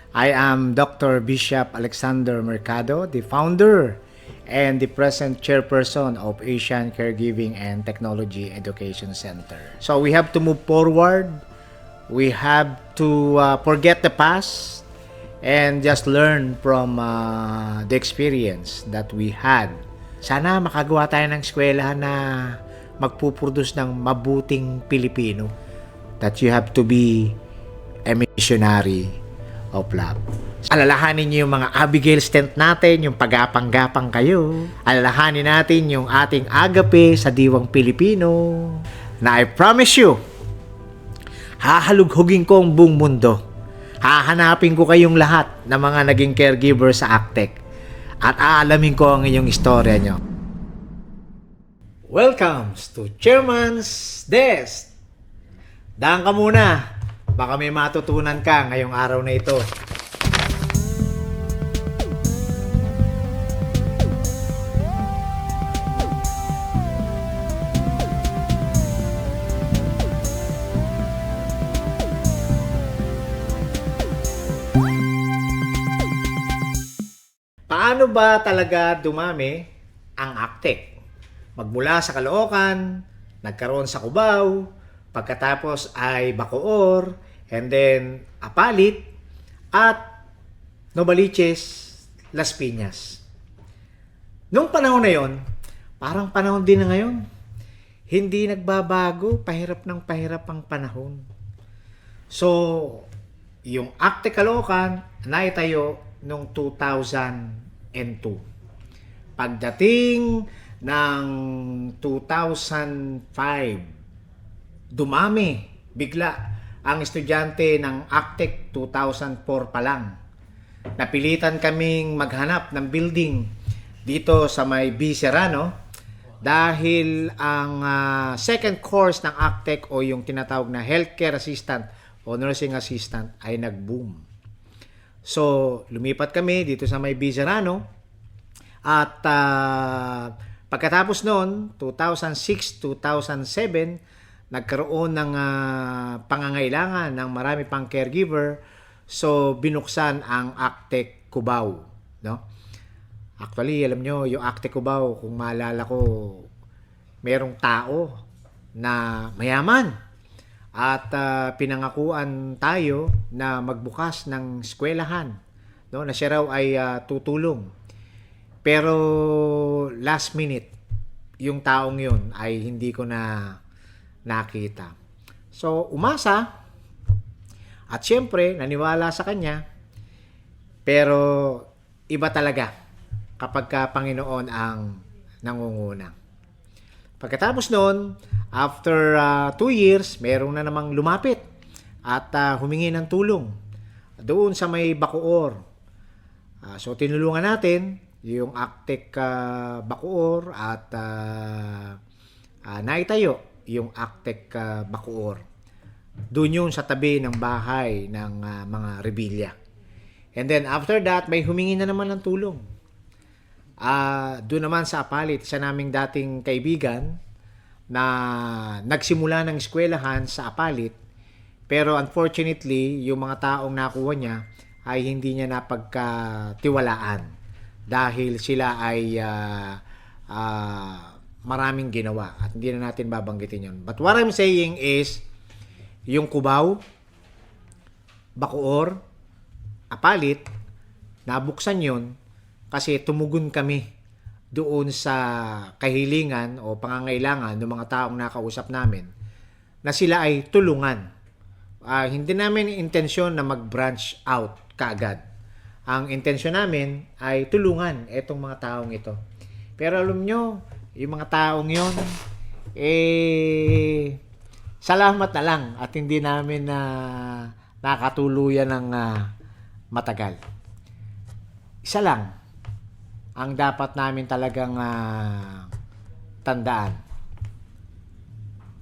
I am Dr. Bishop Alexander Mercado, the founder and the present chairperson of Asian Caregiving and Technology Education Center. So we have to move forward. We have to forget the past and just learn from the experience that we had. Sana makagawa tayo ng eskwelahan na magpuproduce ng mabuting Pilipino. That you have to be a missionary of love. Alalahanin niyo yung mga Abigail Stent natin, yung pagapang-gapang kayo. Alalahanin natin yung ating agape sa diwang Pilipino. Na I promise you, hahalughugin ko ang buong mundo. Hahanapin ko kayong lahat na mga naging caregiver sa Actec. At aalamin ko ang inyong istorya nyo. Welcome to Chairman's Desk. Daan ka muna. Baka may matutunan ka ngayong araw na ito. Paano ba talaga dumami ang Actec? Magmula sa Caloocan, nagkaroon sa Cubao, pagkatapos ay Bacoor, and then Apalit, at Novaliches, Las Piñas. Noong panahon na yon, parang panahon din na ngayon. Hindi nagbabago, pahirap ng pahirap ang panahon. So, yung Actec Caloocan, naitayo noong 2002. Pagdating ng 2005, dumami bigla ang estudyante ng Actec 2004 pa lang. Napilitan kaming maghanap ng building dito sa may B. Serrano dahil ang second course ng Actec o yung tinatawag na healthcare assistant o nursing assistant ay nag-boom. So, lumipat kami dito sa may B. Serrano at pagkatapos noon, 2006-2007, nagkaroon ng pangangailangan ng marami pang caregiver, so binuksan ang Actec Cubao, no? Actually, alam nyo, yung Actec Cubao, kung maalala ko, merong tao na mayaman at pinangakuan tayo na magbukas ng eskwelahan, no? Na siya raw ay tutulong. Pero last minute, yung taong yun ay hindi ko na nakita. So, umasa at syempre, naniwala sa kanya, pero iba talaga kapag ka Panginoon ang nangunguna. Pagkatapos noon, after 2 years, merong na namang lumapit at humingi ng tulong doon sa may Bacoor. So, tinulungan natin yung Actec Bacoor at naitayo yung Actec Bacoor. Doon yun sa tabi ng bahay ng mga Revilla. And then after that, may humingi na naman ng tulong. Doon naman sa Apalit, isa naming dating kaibigan na nagsimula ng eskwelahan sa Apalit, pero unfortunately, yung mga taong nakuha niya ay hindi niya napagkatiwalaan dahil sila ay maraming ginawa at hindi na natin babanggitin yun. But what I'm saying is, yung Cubao, Bacoor, Apalit, nabuksan yun kasi tumugon kami doon sa kahilingan o pangangailangan ng mga taong nakausap namin na sila ay tulungan. Hindi namin intensyon na mag-branch out kaagad. Ang intensyon namin ay tulungan itong mga taong ito. Pero alam nyo, yung mga taong yon, salamat na lang at hindi namin nakatuluyan ng matagal. Isa lang ang dapat namin talagang tandaan.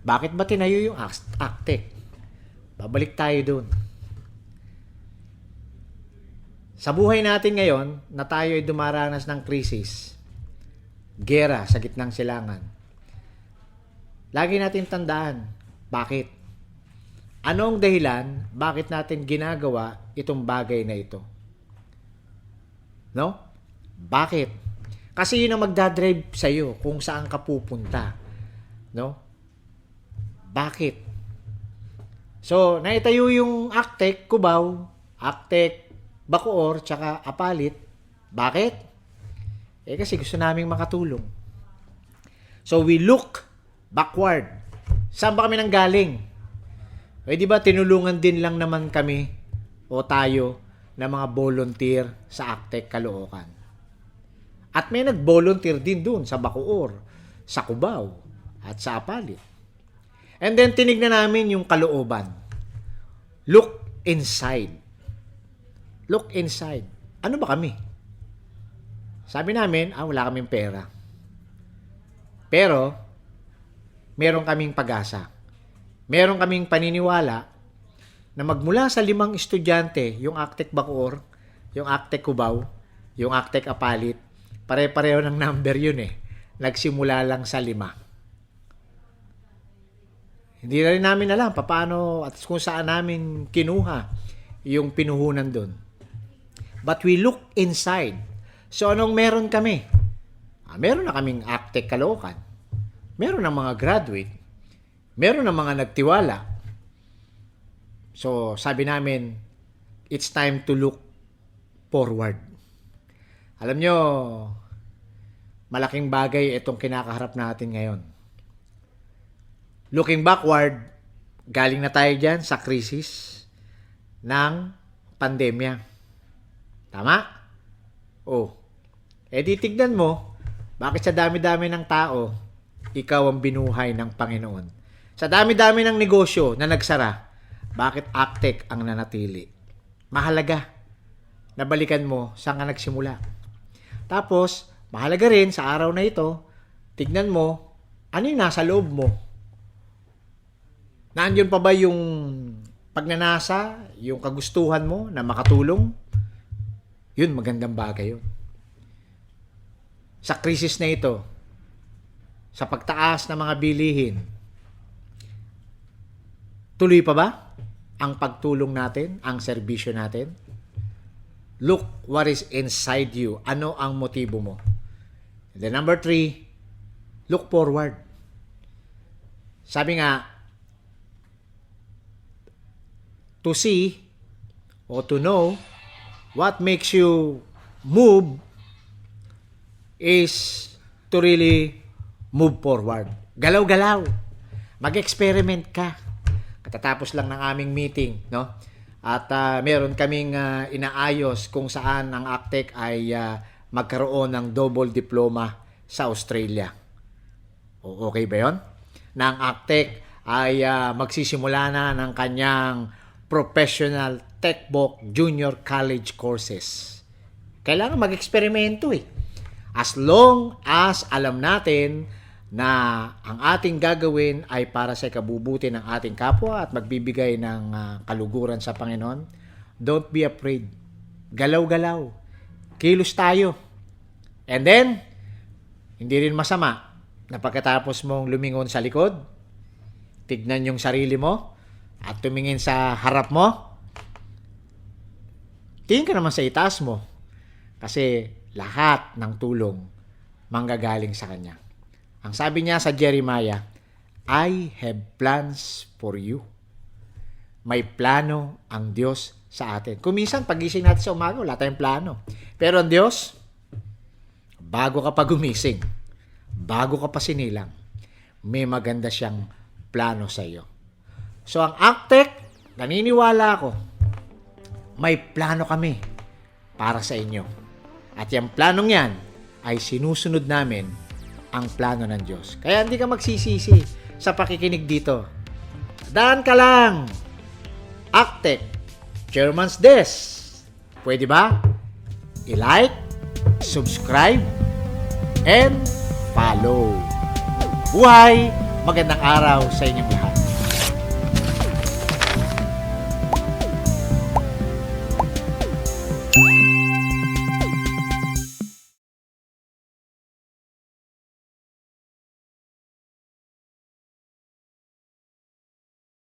Bakit ba tinayo yung Actec? Babalik tayo doon. Sa buhay natin ngayon, na tayo ay dumaranas ng krisis, gera sa gitnang silangan, lagi natin tandaan, bakit? Anong dahilan bakit natin ginagawa itong bagay na ito? No? Bakit? Kasi yun ang magdadrive sa iyo kung saan ka pupunta. No? Bakit? So, naitayo yung Actec Cubao, Actec Bacoor, tsaka Apalit. Bakit? Kasi gusto naming makatulong. So, we look backward. Saan ba kami nanggaling? Di ba tinulungan din lang naman kami o tayo na mga volunteer sa Actec Caloocan. At may nag-volunteer din dun sa Bacoor, sa Cubao, at sa Apalit. And then tinignan namin yung kalooban. Look inside. Look inside. Ano ba kami? Sabi namin, wala kaming pera. Pero, meron kaming pag-asa. Meron kaming paniniwala na magmula sa 5 estudyante, yung Actec Bacoor, yung Actec Cubao, yung Actec Apalit, pare-pareho ng number yun eh. Nagsimula lang sa 5. Hindi na rin namin alam paano at kung saan namin kinuha yung pinuhunan doon. But we look inside. So anong meron kami? Meron na kaming Actec Caloocan. Meron ng mga graduate. Meron ng mga nagtiwala. So sabi namin, it's time to look forward. Alam nyo, malaking bagay itong kinakaharap natin ngayon. Looking backward, galing na tayo dyan sa krisis ng pandemya. Tama? Di tignan mo, bakit sa dami-dami ng tao, ikaw ang binuhay ng Panginoon. Sa dami-dami ng negosyo na nagsara, bakit Actec ang nanatili? Mahalaga. Nabalikan mo saan ka nagsimula. Tapos, mahalaga rin sa araw na ito, tignan mo, ano yung nasa loob mo? Nandiyon pa ba yung pagnanasa, yung kagustuhan mo na makatulong? Yun, magandang bagay yun. Sa krisis na ito, sa pagtaas ng mga bilihin, tuloy pa ba ang pagtulong natin, ang serbisyo natin? Look what is inside you. Ano ang motibo mo? And then number 3, look forward. Sabi nga, to see or to know what makes you move is to really move forward. Galaw-galaw. Mag-experiment ka. Katatapos lang ng aming meeting, no? At meron kaming inaayos kung saan ang Actec ay magkaroon ng double diploma sa Australia. Okay ba yun? Na ang Actec ay magsisimula na ng kanyang professional Techbook Junior College courses. Kailangan mag-eksperimento eh. As long as alam natin na ang ating gagawin ay para sa ikabubuti ng ating kapwa at magbibigay ng kaluguran sa Panginoon, don't be afraid. Galaw-galaw. Kilos tayo. And then, hindi rin masama na pagkatapos mong lumingon sa likod, tignan yung sarili mo at tumingin sa harap mo, tingin ka naman sa itaas mo kasi lahat ng tulong manggagaling sa Kanya. Ang sabi niya sa Jeremiah, I have plans for you. May plano ang Diyos sa atin. Kung minsan, pagising natin sa umaga, wala tayong plano. Pero ang Diyos, bago ka pa gumising, bago ka pa sinilang, may maganda siyang plano sa iyo. So, ang Actec, naniniwala ako, may plano kami para sa inyo. At yung planong yan ay sinusunod namin ang plano ng Diyos. Kaya hindi ka magsisisi sa pakikinig dito. Daan ka lang. Actec, Chairman's Desk. Pwede ba? I-like, subscribe, and follow. Buhay! Magandang araw sa inyong lahat.